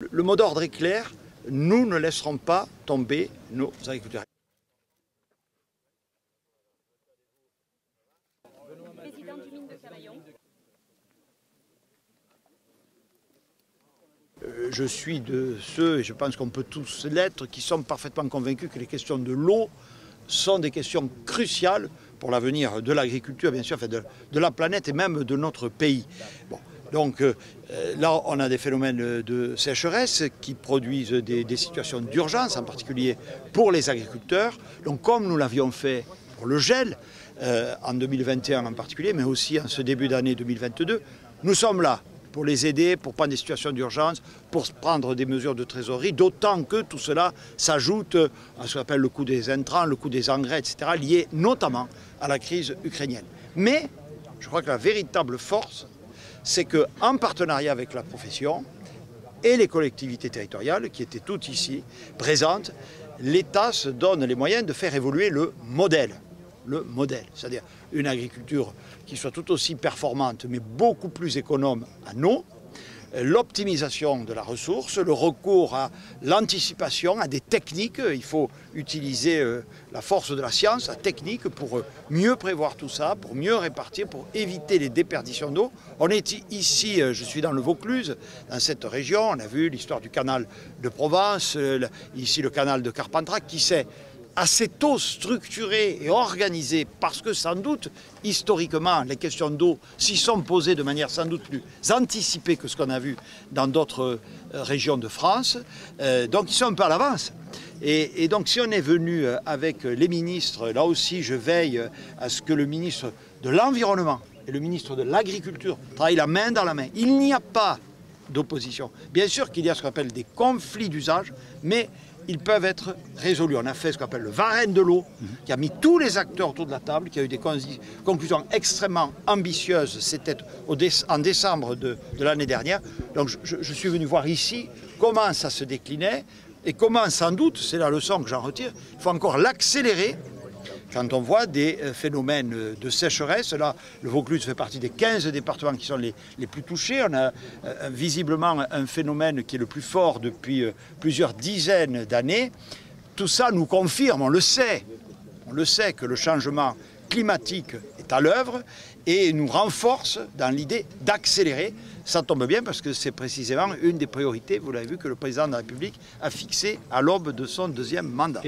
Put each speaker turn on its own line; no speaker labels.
Le mot d'ordre est clair, nous ne laisserons pas tomber nos agriculteurs.
Président du mine de Cavaillon.
Je suis de ceux, et je pense qu'on peut tous l'être, qui sont parfaitement convaincus que les questions de l'eau sont des questions cruciales pour l'avenir de l'agriculture, bien sûr, enfin de la planète et même de notre pays. Bon. Donc là, on a des phénomènes de sécheresse qui produisent des situations d'urgence, en particulier pour les agriculteurs. Donc comme nous l'avions fait pour le gel, en 2021 en particulier, mais aussi en ce début d'année 2022, nous sommes là pour les aider, pour prendre des situations d'urgence, pour prendre des mesures de trésorerie, d'autant que tout cela s'ajoute à ce qu'on appelle le coût des intrants, le coût des engrais, etc., liés notamment à la crise ukrainienne. Mais je crois que la véritable force, c'est qu'en partenariat avec la profession et les collectivités territoriales, qui étaient toutes ici présentes, l'État se donne les moyens de faire évoluer le modèle, c'est-à-dire une agriculture qui soit tout aussi performante, mais beaucoup plus économe en eau, l'optimisation de la ressource, le recours à l'anticipation, à des techniques. Il faut utiliser la force de la science, la technique, pour mieux prévoir tout ça, pour mieux répartir, pour éviter les déperditions d'eau. On est ici, je suis dans le Vaucluse, dans cette région, on a vu l'histoire du canal de Provence, ici le canal de Carpentras, qui s'est assez tôt structuré et organisé parce que sans doute, historiquement, les questions d'eau s'y sont posées de manière sans doute plus anticipée que ce qu'on a vu dans d'autres régions de France. Donc ils sont un peu à l'avance. Et donc si on est venu avec les ministres, là aussi je veille à ce que le ministre de l'Environnement et le ministre de l'Agriculture travaillent la main dans la main. Il n'y a pas d'opposition. Bien sûr qu'il y a ce qu'on appelle des conflits d'usage, mais ils peuvent être résolus. On a fait ce qu'on appelle le Varenne de l'eau, qui a mis tous les acteurs autour de la table, qui a eu des conclusions extrêmement ambitieuses. C'était en décembre de l'année dernière. Donc je suis venu voir ici comment ça se déclinait et comment, sans doute, c'est la leçon que j'en retire, il faut encore l'accélérer. Quand on voit des phénomènes de sécheresse, là, le Vaucluse fait partie des 15 départements qui sont les plus touchés. On a visiblement un phénomène qui est le plus fort depuis plusieurs dizaines d'années. Tout ça nous confirme, on le sait que le changement climatique est à l'œuvre et nous renforce dans l'idée d'accélérer. Ça tombe bien parce que c'est précisément une des priorités, vous l'avez vu, que le président de la République a fixée à l'aube de son deuxième mandat.